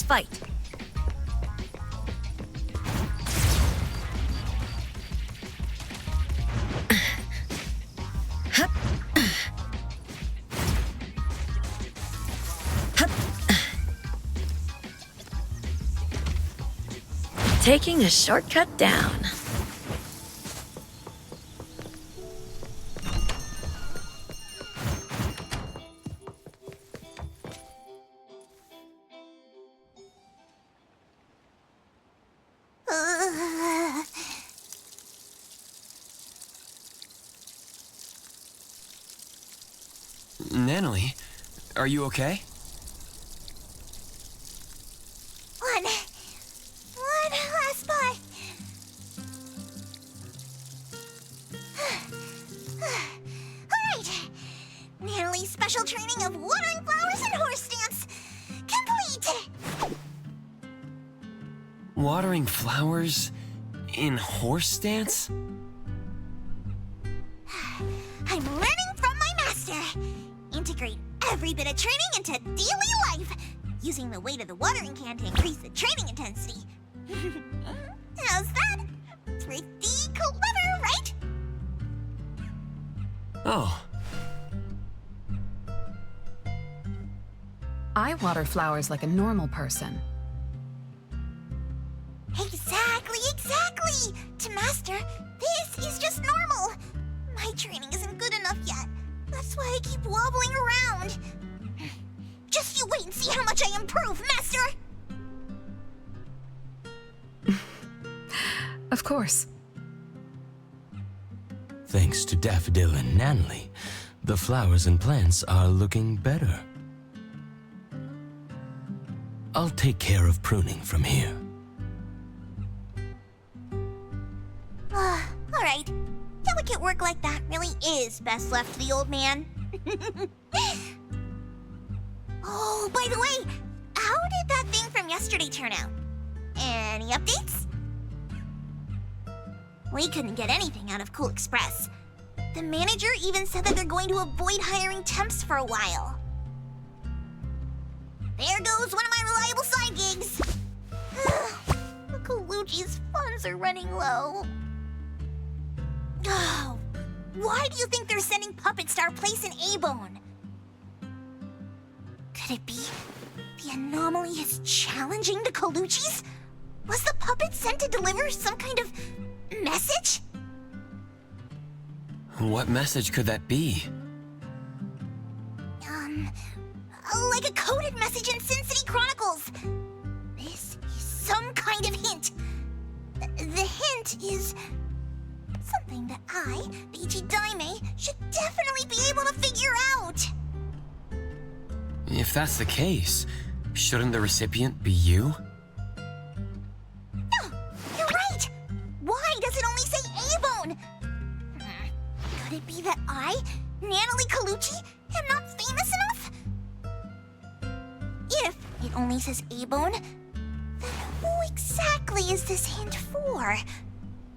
fight. Taking a shortcut down. Natalie, are you okay? One last part. Alright. Natalie's special training of watering flowers and horse dance complete. Watering flowers in horse dance? I'm learning from my master. Integrate every bit of training into daily life, using the weight of the watering can to increase the training intensity. How's that? Pretty clever, right? Oh, I water flowers like a normal person. Exactly! To Master, this is just normal. My training isn't good enough yet. That's why I keep wobbling around. Just you wait and see how much I improve, Master! Of course. Thanks to Daffodil and Natalie, the flowers and plants are looking better. I'll take care of pruning from here. Alright. Delicate work like that really is best left to the old man. Oh, by the way, how did that thing from yesterday turn out? Any updates? We couldn't get anything out of Cool Express. The manager even said that they're going to avoid hiring temps for a while. There goes one of my reliable side gigs. The Colucci's funds are running low. Oh, why do you think they're sending puppets to our place in A-Bone? Could it be the anomaly is challenging the Colucci's? Was the puppet sent to deliver some kind of message? what message could that be? Like a coded message in Sin City Chronicles. This is some kind of hint. The hint is something that I, Peachy Daime, should definitely be able to figure out. If that's the case, shouldn't the recipient be you? Oh, you're right. Why does it only say A-Bone? Could it be that I, Natalie Colucci, am not famous enough? If it only says A-Bone, then who exactly is this hint for?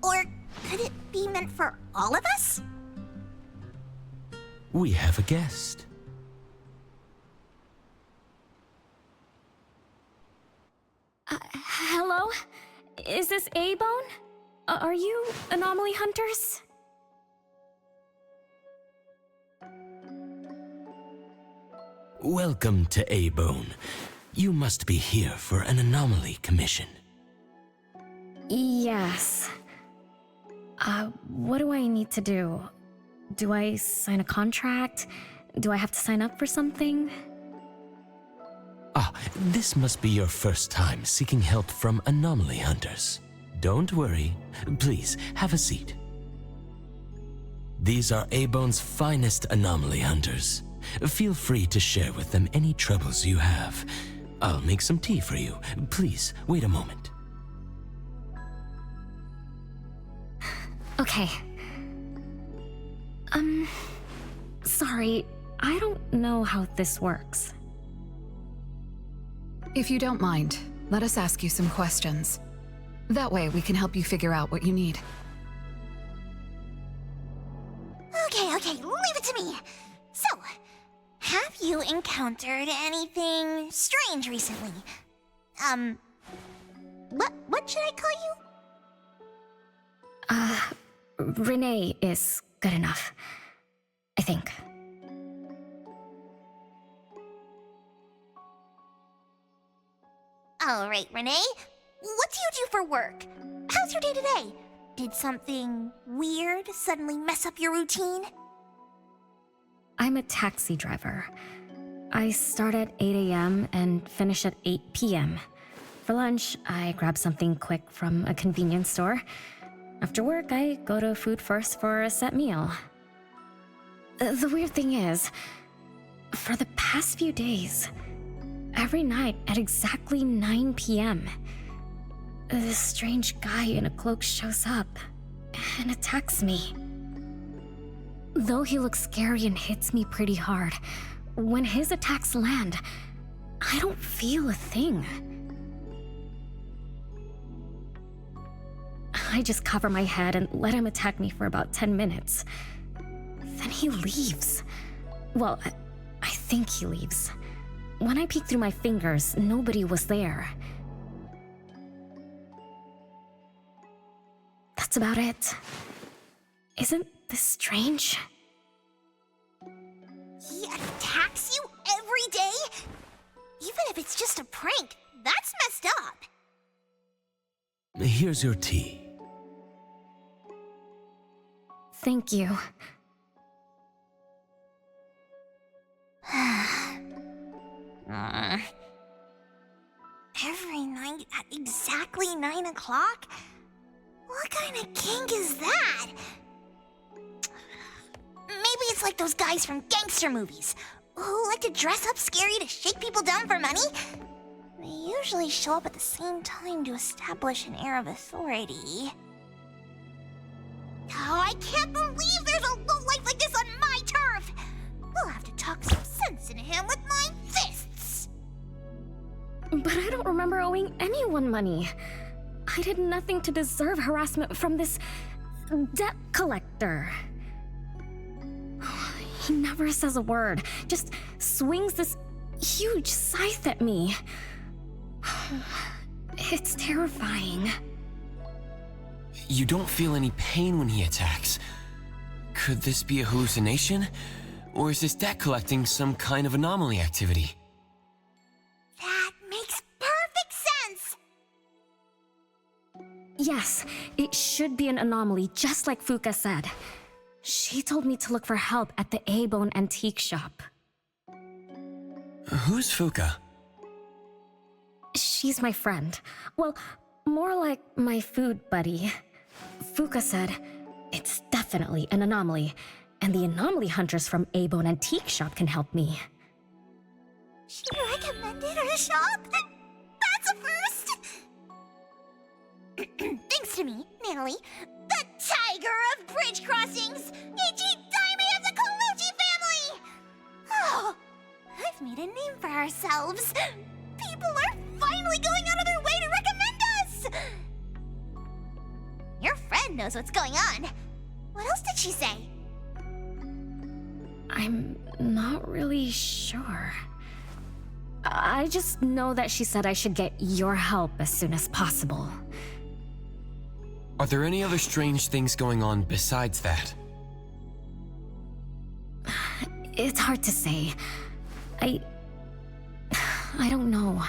Or could it be meant for all of us? We have a guest. Hello? Is this A-Bone? Are you anomaly hunters? Welcome to A-Bone. You must be here for an anomaly commission. Yes. What do I need to do? Do I sign a contract? Do I have to sign up for something? Ah, this must be your first time seeking help from anomaly hunters. Don't worry. Please, have a seat. These are A-Bone's finest anomaly hunters. Feel free to share with them any troubles you have. I'll make some tea for you. Please, wait a moment. Okay. Sorry, I don't know how this works. If you don't mind, let us ask you some questions. That way we can help you figure out what you need. Okay, leave it to me. So, have you encountered anything strange recently? What should I call you? Renee is good enough. I think. All right, Renee. What do you do for work? How's your day today? Did something weird suddenly mess up your routine? I'm a taxi driver. I start at 8 a.m. and finish at 8 p.m. For lunch, I grab something quick from a convenience store. After work, I go to Food First for a set meal. The weird thing is, for the past few days, every night at exactly 9 p.m., this strange guy in a cloak shows up and attacks me. Though he looks scary and hits me pretty hard, when his attacks land, I don't feel a thing. I just cover my head and let him attack me for about 10 minutes. Then he leaves. Well, I think he leaves. When I peek through my fingers, nobody was there. That's about it. Isn't this strange? He attacks you every day? Even if it's just a prank, that's messed up. Here's your tea. Thank you. Every night at exactly 9 o'clock? What kind of kink is that? Maybe it's like those guys from gangster movies who like to dress up scary to shake people down for money. They usually show up at the same time to establish an air of authority. Oh, I can't believe there's a lowlife like this on my turf! We'll have to talk some sense into him with my fists! But I don't remember owing anyone money. I did nothing to deserve harassment from this debt collector. He never says a word, just swings this huge scythe at me. It's terrifying. You don't feel any pain when he attacks. Could this be a hallucination? Or is this debt collecting some kind of anomaly activity? That makes perfect sense! Yes, it should be an anomaly, just like Fuka said. She told me to look for help at the A-Bone antique shop. Who's Fuka? She's my friend. Well, more like my food buddy. Fuka said, it's definitely an anomaly, and the anomaly hunters from A-Bone Antique Shop can help me. She recommended her shop? That's a first! Thanks to me, Natalie, the tiger of bridge crossings, Ichi Daime of the Colucci family! Oh, I've made a name for ourselves. People are finally going out of their way to recommend us! Your friend knows what's going on. What else did she say? I'm not really sure. I just know that she said I should get your help as soon as possible. Are there any other strange things going on besides that? It's hard to say. I don't know.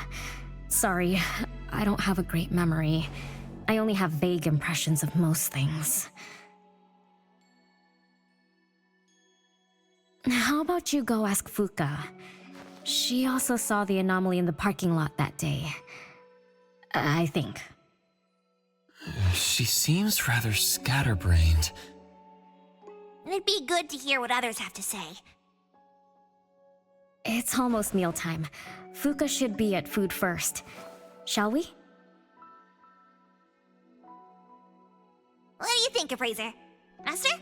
Sorry, I don't have a great memory. I only have vague impressions of most things. How about you go ask Fuka? She also saw the anomaly in the parking lot that day. I think. She seems rather scatterbrained. It'd be good to hear what others have to say. It's almost mealtime. Fuka should be at Food First. Shall we? What do you think, Appraiser? Master?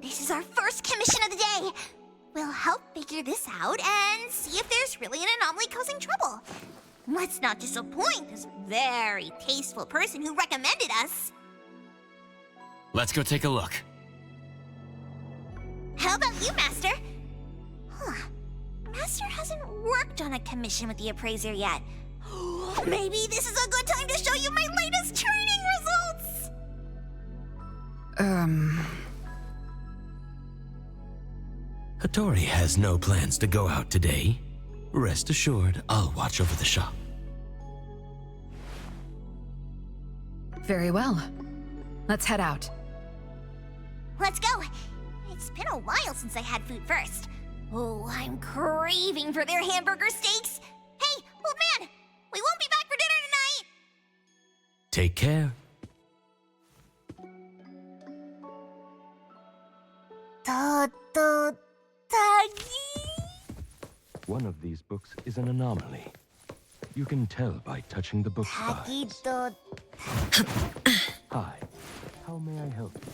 This is our first commission of the day. We'll help figure this out and see if there's really an anomaly causing trouble. Let's not disappoint this very tasteful person who recommended us. Let's go take a look. How about you, Master? Huh. Master hasn't worked on a commission with the Appraiser yet. Maybe this is a good time to show you my latest training results! Hattori has no plans to go out today. Rest assured, I'll watch over the shop. Very well. Let's head out. Let's go! It's been a while since I had food first. Oh, I'm craving for their hamburger steaks. Hey, old man! We won't be back for dinner tonight! Take care. One of these books is an anomaly. You can tell by touching the book sides. Hi, how may I help you?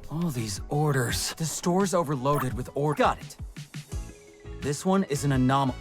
All these orders. The store's overloaded with orders. Got it. This one is an anomaly.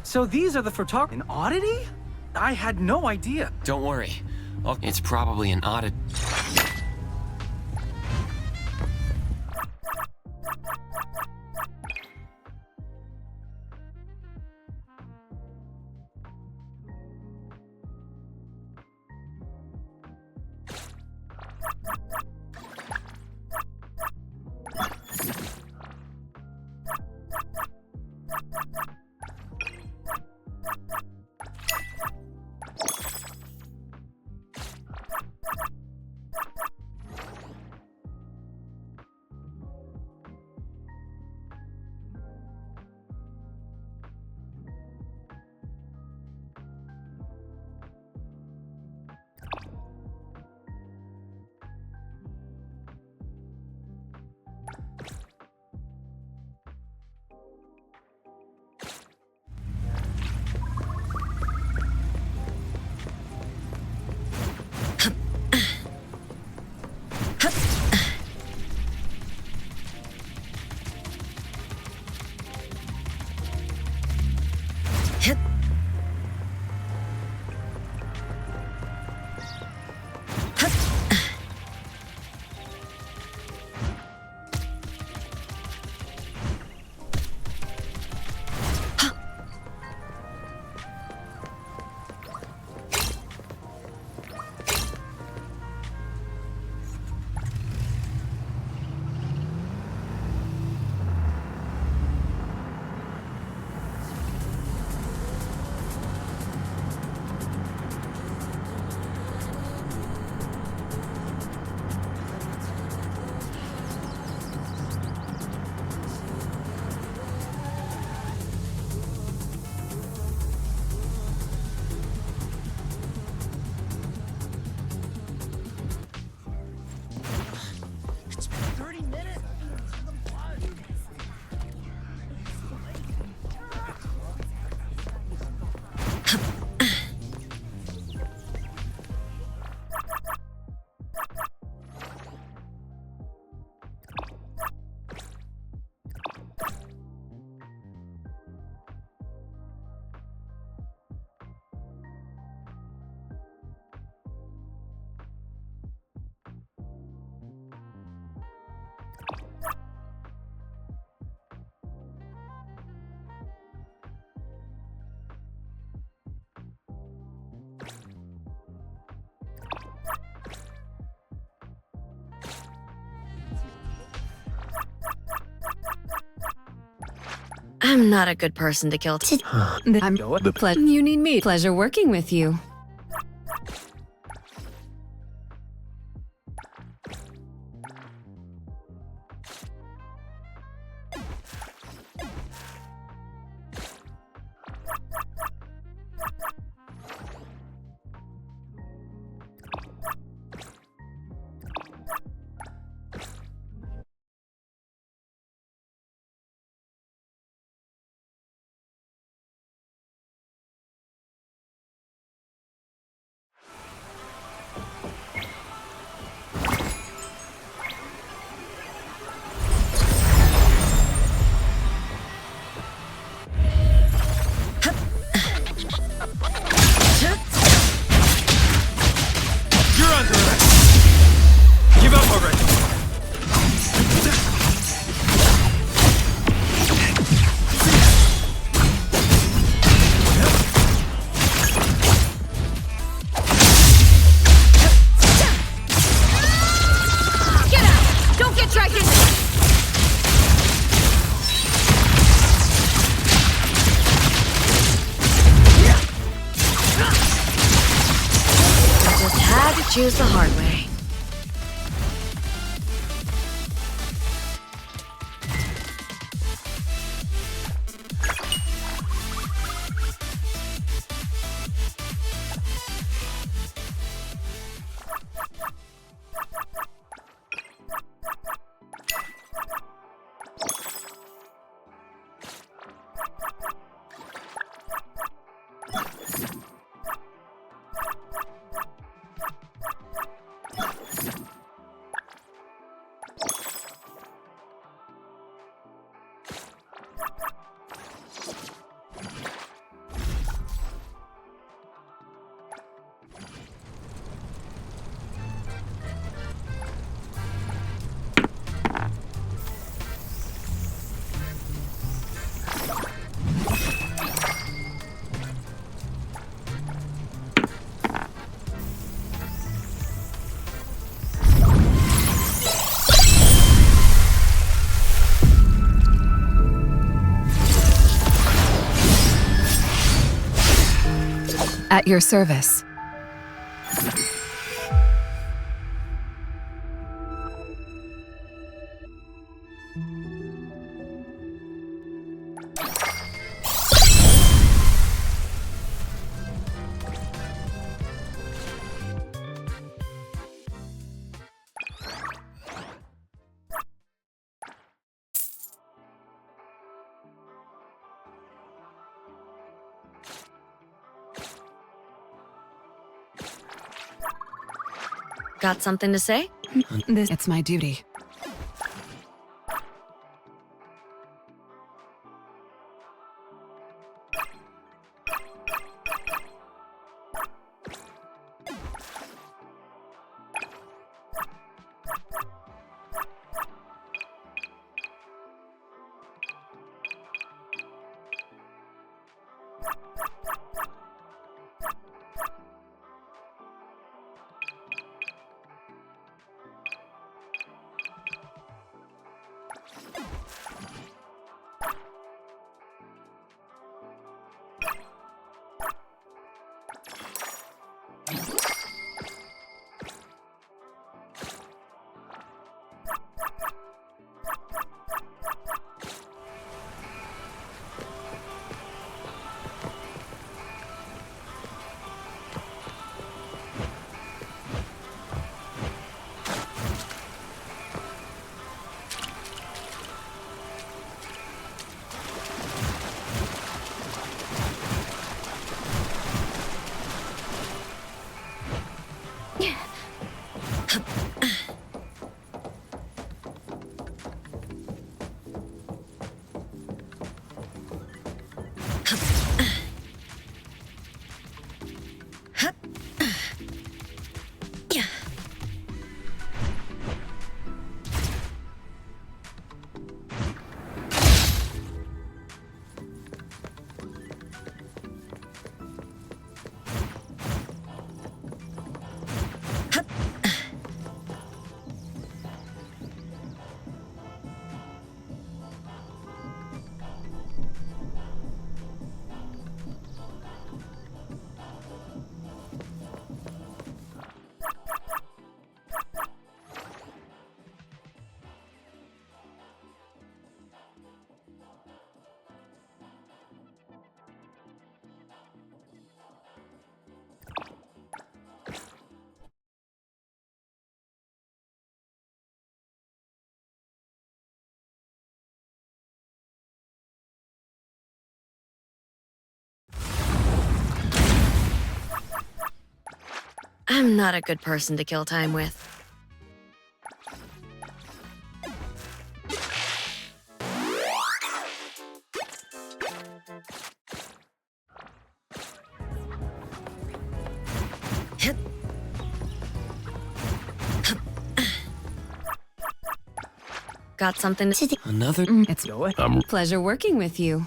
So these are the photographers. An oddity? I had no idea. Don't worry. It's probably an audit. I'm not a good person to kill. You need me. Pleasure working with you. You're under arrest! Give up already! Get out! Don't get dragged in there! I just had to choose the hard way. At your service. Got something to say? It's my duty. I'm not a good person to kill time with. Got something to... Another... It's pleasure working with you.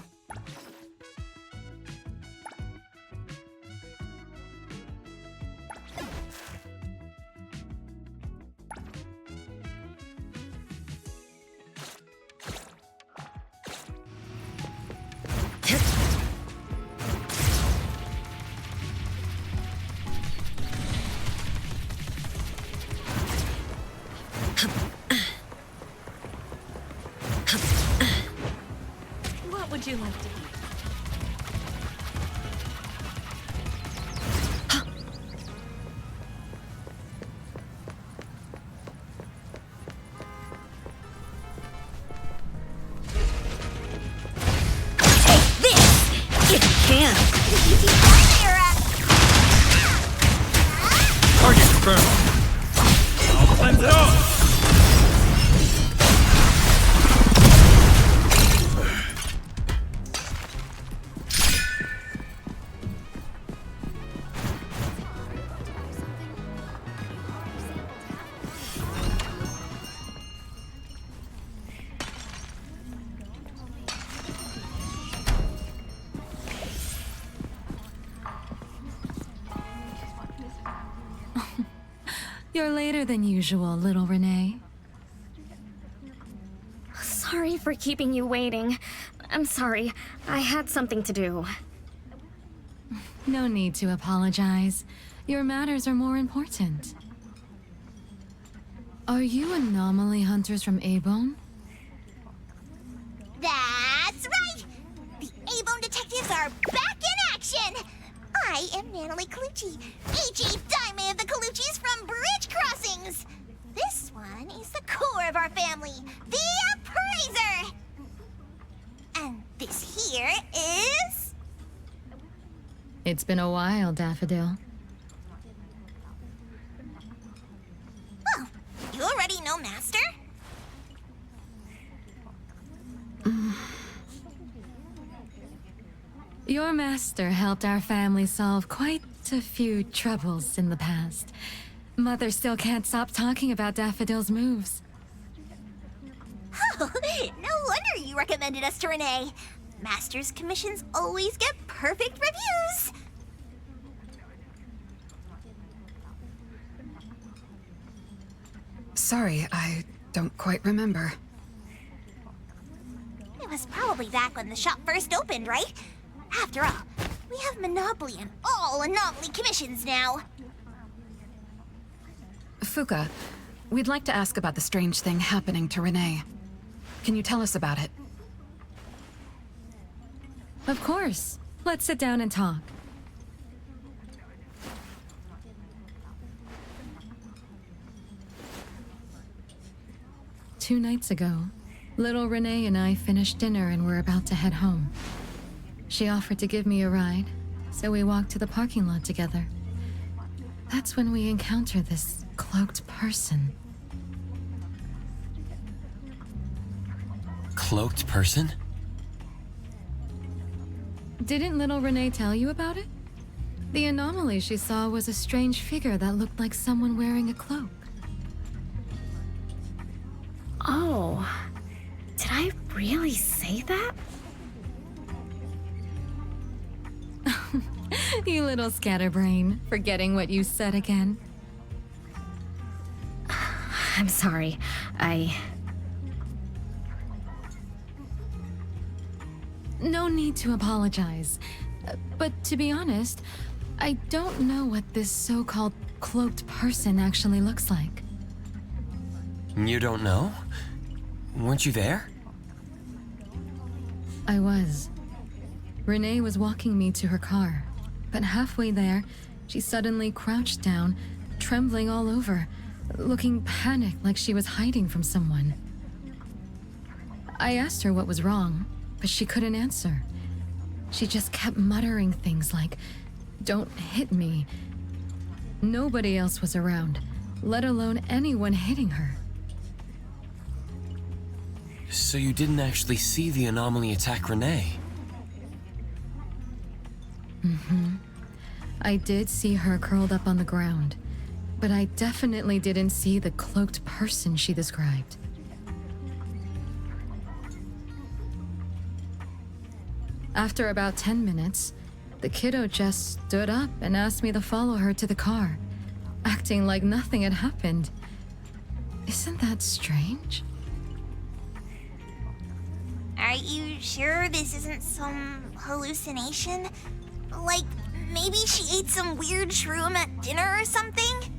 What would you like to eat? Target confirmed. I'll cleanse it off. You're later than usual, little Renee. Sorry for keeping you waiting. I'm sorry. I had something to do. No need to apologize. Your matters are more important. Are you anomaly hunters from A-Bone? That's right! The A-Bone detectives are back in action! I am Natalie Colucci, H.E. Daime of the Coluccis from Bridge Crossings! This one is the core of our family, the Appraiser! And this here is... It's been a while, Daffodil. Oh, you already know Master? Your master helped our family solve quite a few troubles in the past. Mother still can't stop talking about Daffodil's moves. Oh, no wonder you recommended us to Renee. Master's commissions always get perfect reviews. Sorry, I don't quite remember. It was probably back when the shop first opened, right? After all, we have monopoly on all anomaly commissions now. Fuka, we'd like to ask about the strange thing happening to Renee. Can you tell us about it? Of course. Let's sit down and talk. Two nights ago, little Renee and I finished dinner and were about to head home. She offered to give me a ride, so we walked to the parking lot together. That's when we encountered this cloaked person. Cloaked person? Didn't little Renee tell you about it? The anomaly she saw was a strange figure that looked like someone wearing a cloak. Oh, did I really say that? You little scatterbrain, forgetting what you said again. I'm sorry. No need to apologize. But to be honest, I don't know what this so-called cloaked person actually looks like. You don't know? Weren't you there? I was. Renee was walking me to her car, but halfway there, she suddenly crouched down, trembling all over, looking panicked like she was hiding from someone. I asked her what was wrong, but she couldn't answer. She just kept muttering things like, "Don't hit me." Nobody else was around, let alone anyone hitting her. So you didn't actually see the anomaly attack Renee? I did see her curled up on the ground, but I definitely didn't see the cloaked person she described. After about 10 minutes, the kiddo just stood up and asked me to follow her to the car, acting like nothing had happened. Isn't that strange? Are you sure this isn't some hallucination? Like, maybe she ate some weird shroom at dinner or something?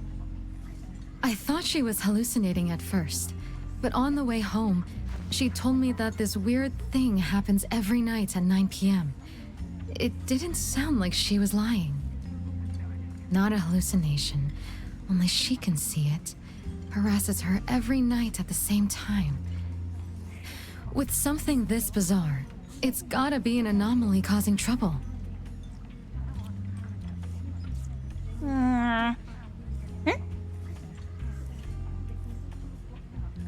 I thought she was hallucinating at first, but on the way home, she told me that this weird thing happens every night at 9 p.m. It didn't sound like she was lying. Not a hallucination, only she can see it. Harasses her every night at the same time. With something this bizarre, it's gotta be an anomaly causing trouble.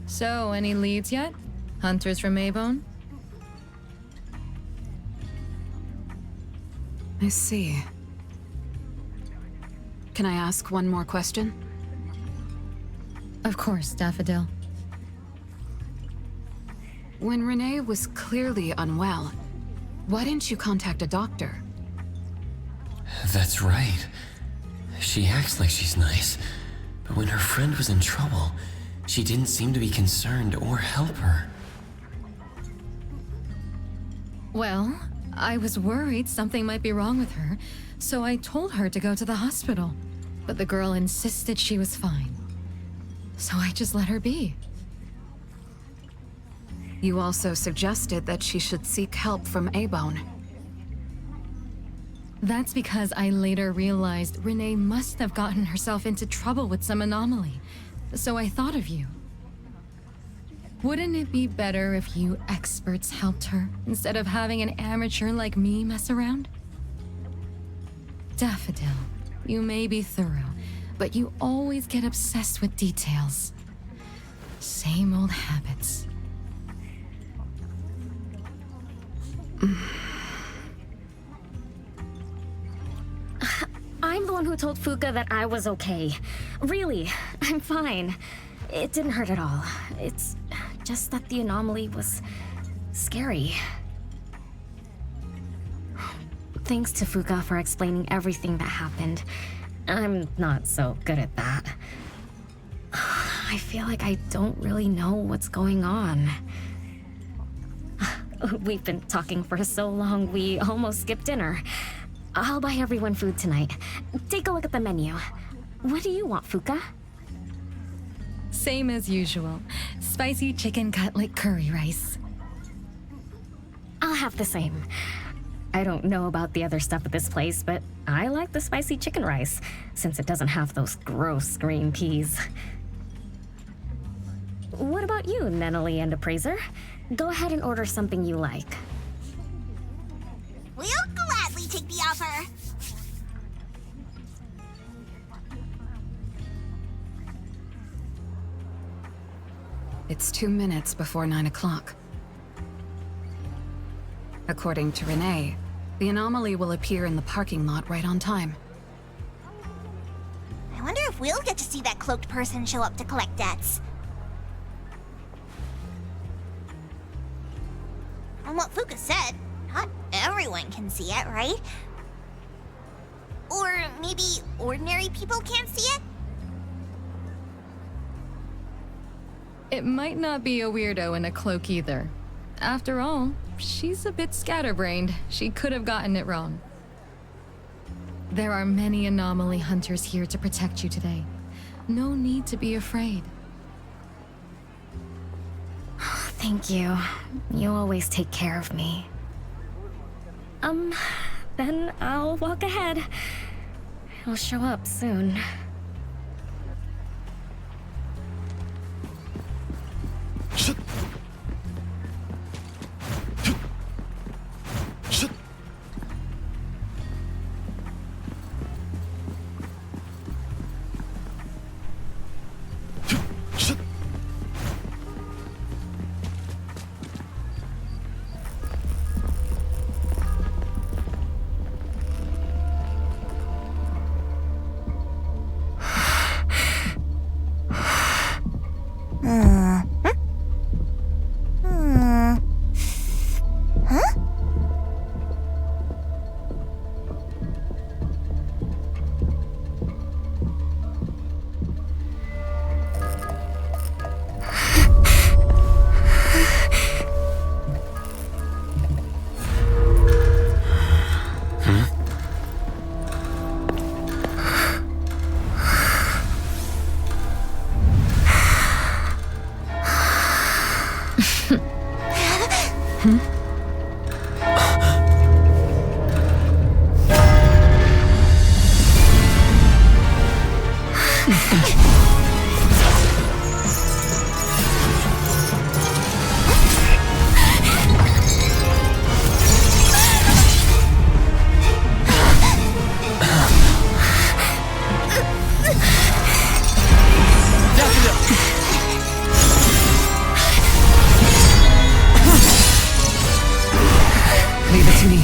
So, any leads yet? Hunters from Maybone? I see. Can I ask one more question? Of course, Daffodil. When Renee was clearly unwell, why didn't you contact a doctor? That's right. She acts like she's nice, but when her friend was in trouble, she didn't seem to be concerned or help her. Well, I was worried something might be wrong with her, so I told her to go to the hospital. But the girl insisted she was fine. So I just let her be. You also suggested that she should seek help from Abone. That's because I later realized Renee must have gotten herself into trouble with some anomaly. So I thought of you. Wouldn't it be better if you experts helped her, instead of having an amateur like me mess around? Daffodil, you may be thorough, but you always get obsessed with details. Same old habits. I'm the one who told Fuka that I was okay. Really, I'm fine. It didn't hurt at all. It's just that the anomaly was scary. Thanks to Fuka for explaining everything that happened. I'm not so good at that. I feel like I don't really know what's going on. We've been talking for so long, we almost skipped dinner. I'll buy everyone food tonight. Take a look at the menu. What do you want, Fuka? Same as usual. Spicy chicken cutlet curry rice. I'll have the same. I don't know about the other stuff at this place, but I like the spicy chicken rice, since it doesn't have those gross green peas. What about you, Nenali and Appraiser? Go ahead and order something you like. We'll gladly take the offer. It's 2 minutes before 9 o'clock. According to Renee, the anomaly will appear in the parking lot right on time. I wonder if we'll get to see that cloaked person show up to collect debts. And what Fuka said, not everyone can see it, right? Or maybe ordinary people can't see it? It might not be a weirdo in a cloak either. After all, she's a bit scatterbrained. She could have gotten it wrong. There are many anomaly hunters here to protect you today. No need to be afraid. Thank you. You always take care of me. Then I'll walk ahead. I'll show up soon. Leave it to me.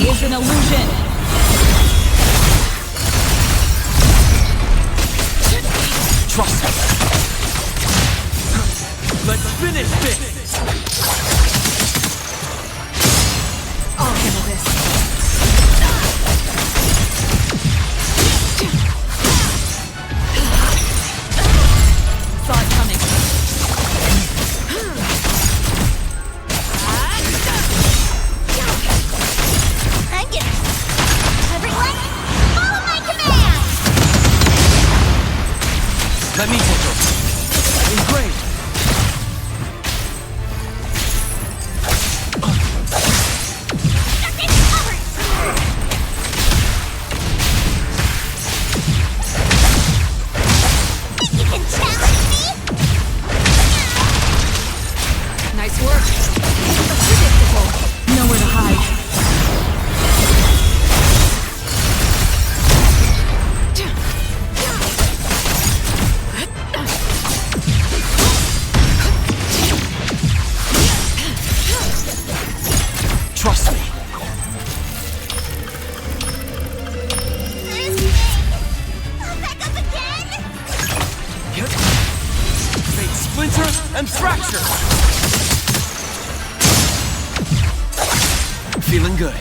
Is an illusion. Trust me. Let's finish this! I'll handle this. Saw it coming. I'm gonna... Everyone, follow and fracture! Feeling good.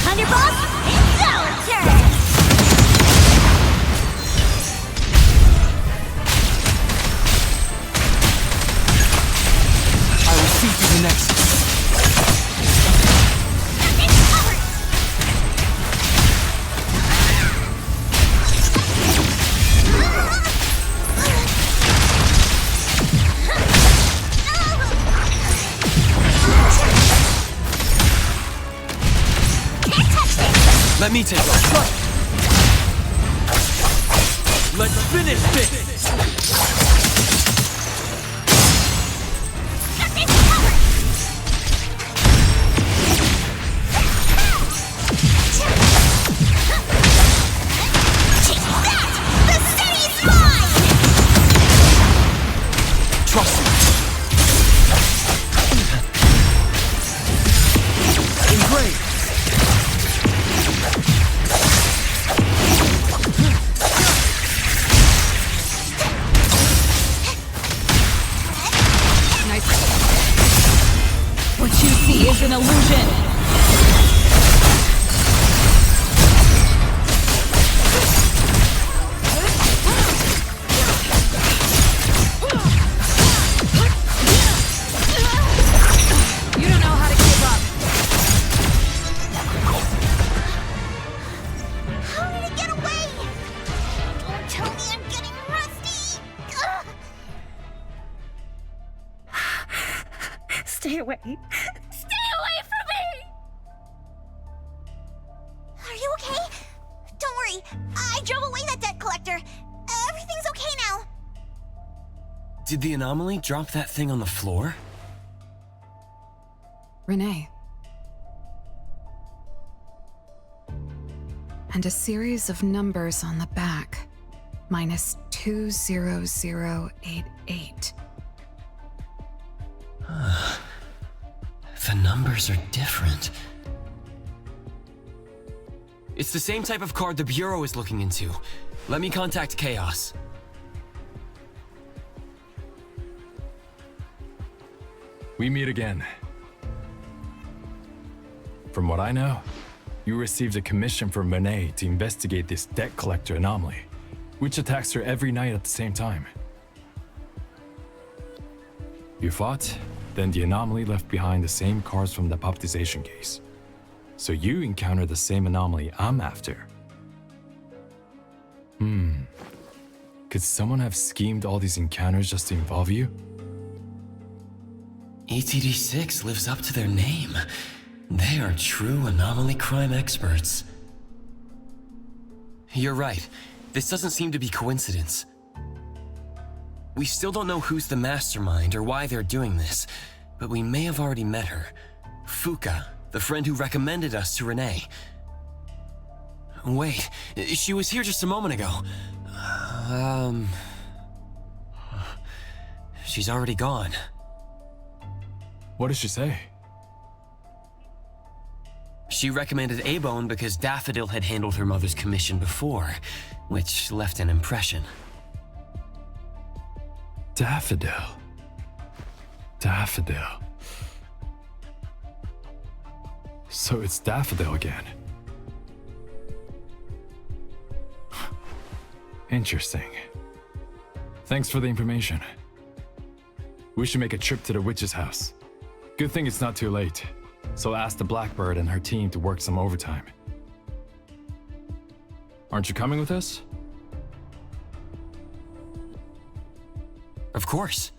Thunderbolt, it's our turn! I will see through the next. Let me take it. Let's finish this! Trust me. Engraved. What you see is an illusion. You don't know how to keep up. How did it get away? Don't tell me I'm getting rusty! Ugh. Stay away. Stay away from me! Are you okay? Don't worry, I drove away that debt collector. Everything's okay now. Did the anomaly drop that thing on the floor? Renee. And a series of numbers on the back. Minus 20088. The numbers are different. It's the same type of card the Bureau is looking into. Let me contact Chaos. We meet again. From what I know, you received a commission from Renee to investigate this debt collector anomaly, which attacks her every night at the same time. You fought, then the anomaly left behind the same cards from the baptization case. So you encountered the same anomaly I'm after. Could someone have schemed all these encounters just to involve you? ETD6 lives up to their name. They are true anomaly crime experts. You're right. This doesn't seem to be coincidence. We still don't know who's the mastermind or why they're doing this, but we may have already met her. Fuka, the friend who recommended us to Renee. Wait, she was here just a moment ago. She's already gone. What did she say? She recommended A-Bone because Daffodil had handled her mother's commission before, which left an impression. Daffodil. Daffodil. So it's Daffodil again. Interesting. Thanks for the information. We should make a trip to the witch's house. Good thing it's not too late, so I'll ask the Blackbird and her team to work some overtime. Aren't you coming with us? Of course.